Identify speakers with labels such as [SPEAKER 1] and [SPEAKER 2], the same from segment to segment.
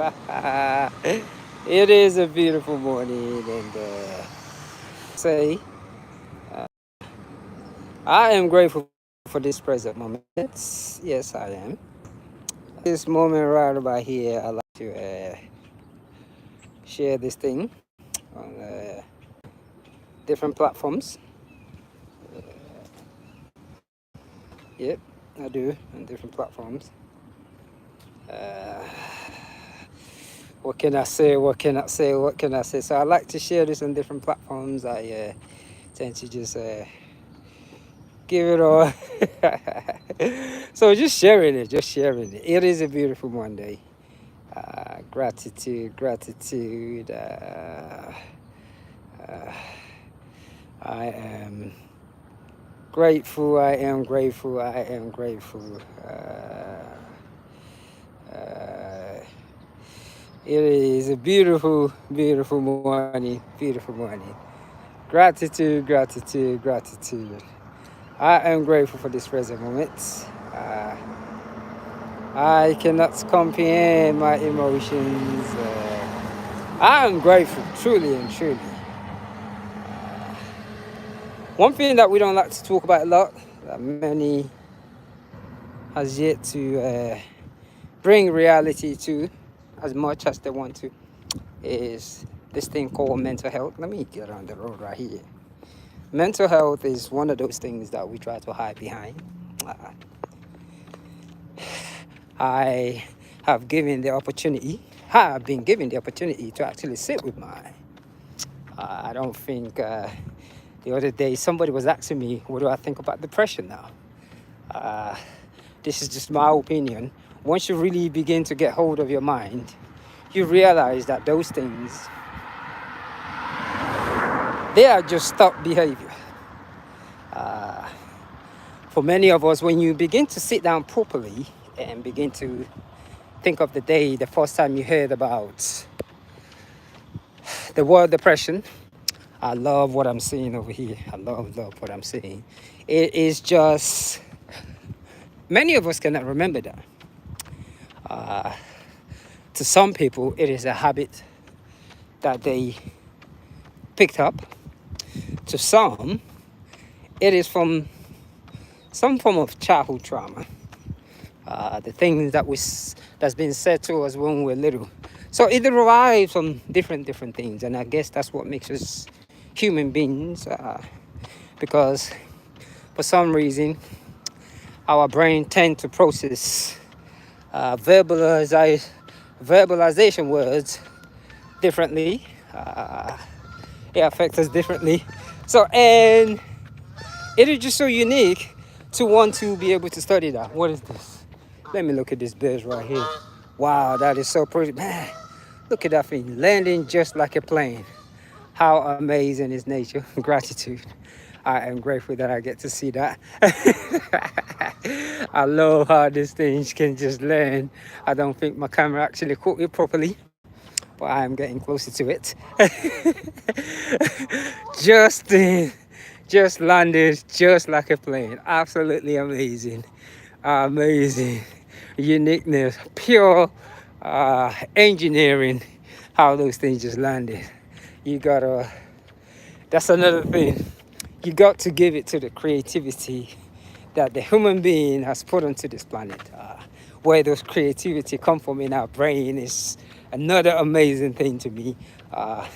[SPEAKER 1] It is a beautiful morning, and say I am grateful for this present moment. Yes, I am. This moment right about here, I like to share this thing on different platforms. Yep, I do on different platforms. Uh, what can I say? What can I say? What can I say? So I like to share this on different platforms. I tend to just give it all. So just sharing it, just sharing it. It is a beautiful Monday. Gratitude, gratitude. Uh, I am grateful. I am grateful. I am grateful. Uh, it is a beautiful, beautiful morning. Beautiful morning. Gratitude, gratitude, gratitude. I am grateful for this present moment. Uh, I cannot comprehend my emotions. I am grateful, truly and truly. One thing that we don't like to talk about a lot, that many has yet to bring reality to as much as they want to, is this thing called mental health. Let me get on the road right here. Mental health is one of those things that we try to hide behind. Uh, I have been given the opportunity to actually sit with mine. I don't think the other day somebody was asking me, what do I think about depression now? Uh, this is just my opinion. Once you really begin to get hold of your mind, you realize that those things, they are just stuck behavior. Uh, for many of us, when you begin to sit down properly and begin to think of the day, the first time you heard about the word depression, I love what I'm seeing over here. I love what I'm seeing. It is just, many of us cannot remember that. Uh, to some people, it is a habit that they picked up. To some, it is from some form of childhood trauma. The things that's been said to us when we're little. So it derives from different things, and I guess that's what makes us human beings. Because for some reason, our brain tend to process verbalization words differently. It affects us differently. So, and it is just so unique to want to be able to study that. What is this? Let me look at this bird right here. Wow, that is so pretty. Man, look at that thing landing just like a plane. How amazing is nature? Gratitude. I am grateful that I get to see that. I love how these things can just land. I don't think my camera actually caught it properly, but I am getting closer to it. just just landed just like a plane. Absolutely amazing. Amazing. Uniqueness, pure engineering, how those things just landed. You gotta, that's another thing. You got to give it to the creativity that the human being has put onto this planet. Where those creativity come from in our brain is another amazing thing to me. Uh,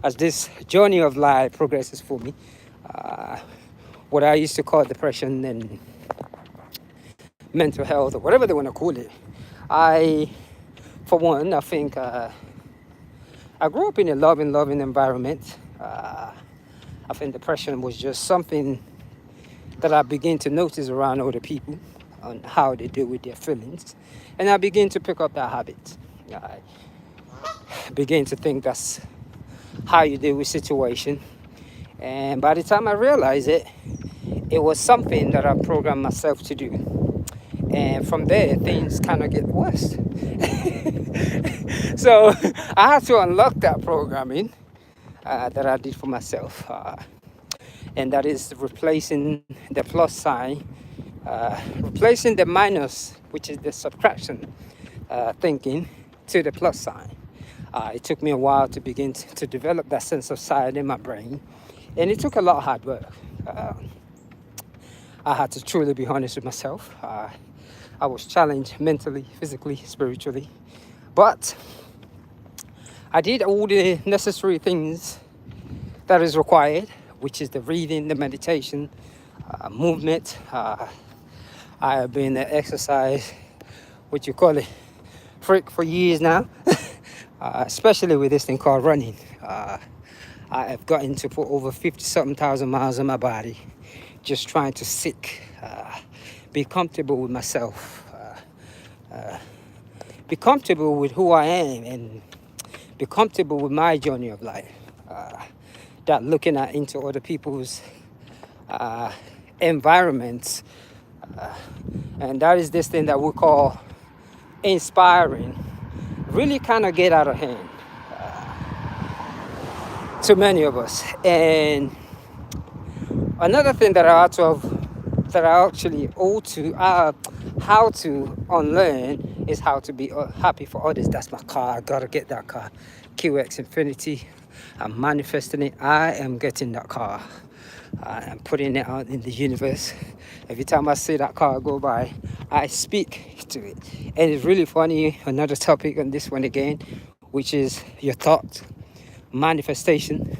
[SPEAKER 1] as this journey of life progresses for me, uh, what I used to call depression and mental health or whatever they want to call it, I, for one, I think I grew up in a loving environment. I think depression was just something that I began to notice around other people on how they deal with their feelings. And I began to pick up that habit. I began to think that's how you deal with situation. And by the time I realized it, it was something that I programmed myself to do. And from there, things kind of get worse. So I had to unlock that programming that I did for myself. And that is replacing the plus sign, replacing the minus, which is the subtraction thinking, to the plus sign. It took me a while to begin to develop that sense of side in my brain, and it took a lot of hard work. I had to truly be honest with myself. I was challenged mentally, physically, spiritually, but I did all the necessary things that is required, which is the reading, the meditation, movement. I have been an exercise, what you call it, freak for years now, especially with this thing called running. I have gotten to put over 50-something thousand miles on my body, just trying to seek, be comfortable with myself, be comfortable with who I am, and be comfortable with my journey of life. That looking at into other people's environments, and that is this thing that we call inspiring, really kind of get out of hand to many of us. And another thing that I actually owe to how to unlearn is how to be happy for others. That's my car. I gotta get that car. QX Infinity. I'm manifesting it. I am getting that car. I'm putting it out in the universe. Every time I see that car go by, I speak to it. And it's really funny, another topic on this one again, which is your thoughts, manifestation.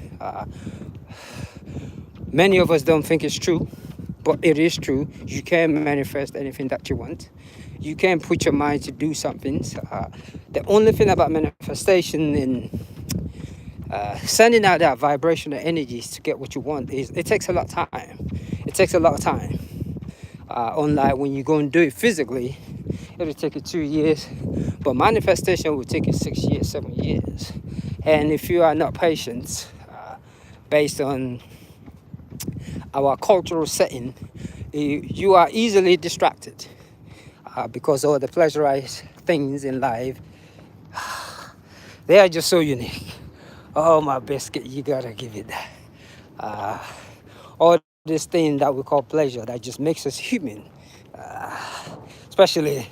[SPEAKER 1] Many of us don't think it's true, but it is true. You can manifest anything that you want. You can put your mind to do something. The only thing about manifestation and sending out that vibrational energies to get what you want is it takes a lot of time. It takes a lot of time. Unlike when you go and do it physically, it'll take you 2 years, but manifestation will take you 6 years, 7 years. And if you are not patient, based on our cultural setting, you are easily distracted because all the pleasurized things in life, they are just so unique. Oh, my biscuit, you gotta give it that. All this thing that we call pleasure that just makes us human. Especially if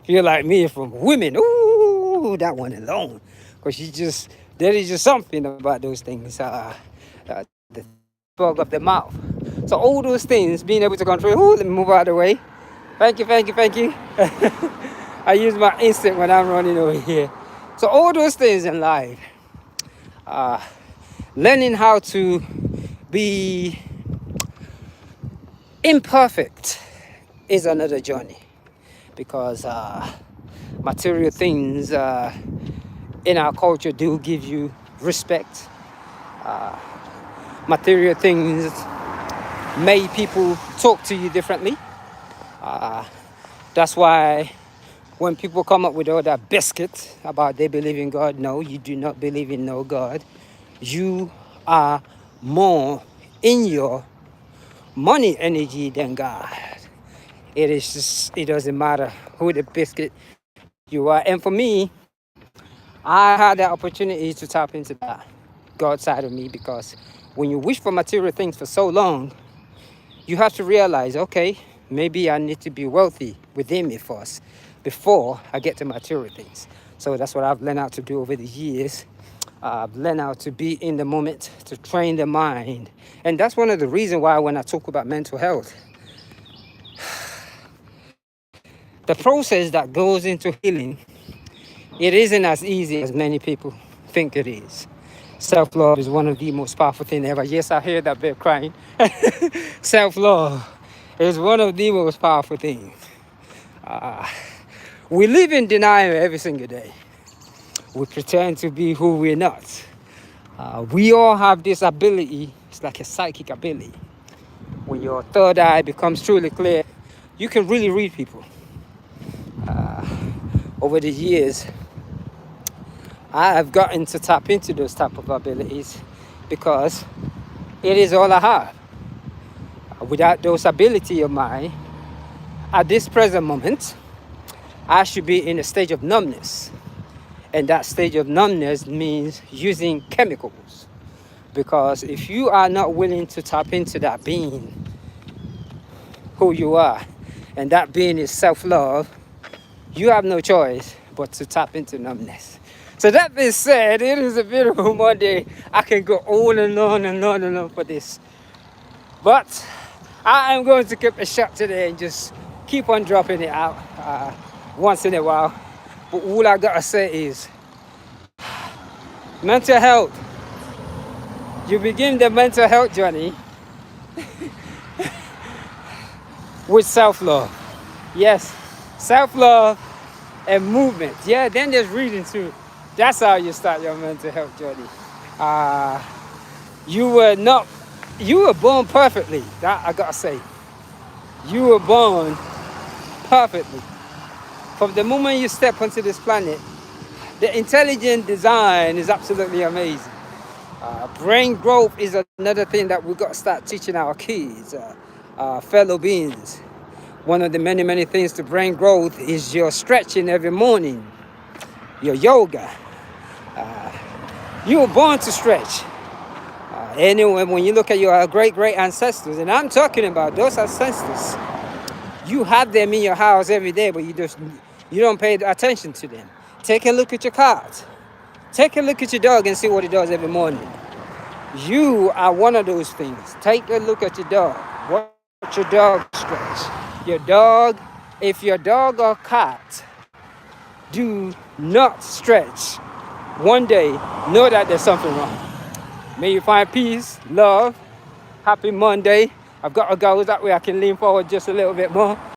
[SPEAKER 1] you're like me, from women. Ooh, that one alone. Because there is just something about those things. The fog of the mouth. So all those things, being able to control, let me move out of the way. Thank you, thank you, thank you. I use my instinct when I'm running over here. So all those things in life, learning how to be imperfect is another journey, because material things in our culture do give you respect. Material things make people talk to you differently. That's why when people come up with all that biscuit about they believe in God, no, you do not believe in no God. You are more in your money energy than God. It doesn't matter who the biscuit you are. And for me, I had the opportunity to tap into that God side of me, because when you wish for material things for so long, you have to realize, okay, maybe I need to be wealthy within me first before I get to material things. So that's what I've learned how to do over the years. I've learned how to be in the moment, to train the mind. And that's one of the reasons why when I talk about mental health, the process that goes into healing, it isn't as easy as many people think it is. Self-love is one of the most powerful things ever. Yes, I hear that babe crying. Self-love is one of the most powerful things. We live in denial every single day. We pretend to be who we're not. We all have this ability. It's like a psychic ability. When your third eye becomes truly clear, you can really read people. Over the years, I have gotten to tap into those type of abilities because it is all I have. Without those ability of mine, at this present moment, I should be in a stage of numbness. And that stage of numbness means using chemicals. Because if you are not willing to tap into that being, who you are, and that being is self-love, you have no choice but to tap into numbness. So that being said, it is a beautiful Monday. I can go on and on and on and on for this. But I am going to keep it short today and just keep on dropping it out once in a while. But all I gotta say is mental health. You begin the mental health journey with self-love. Yes, self-love and movement. Yeah, then there's reading too. That's how you start your mental health journey. You were born perfectly. That I gotta say. You were born perfectly. From the moment you step onto this planet, the intelligent design is absolutely amazing. Brain growth is another thing that we've got to start teaching our kids, fellow beings. One of the many, many things to brain growth is your stretching every morning, your yoga. You were born to stretch. Anyway, when you look at your great ancestors, and I'm talking about those ancestors, you have them in your house every day, but you don't pay attention to them. Take a look at your cat. Take a look at your dog and see what it does every morning. You are one of those things. Take a look at your dog. Watch your dog stretch. Your dog, if your dog or cat do not stretch, one day know that there's something wrong. May you find peace, love, happy Monday. I've got to go that way I can lean forward just a little bit more.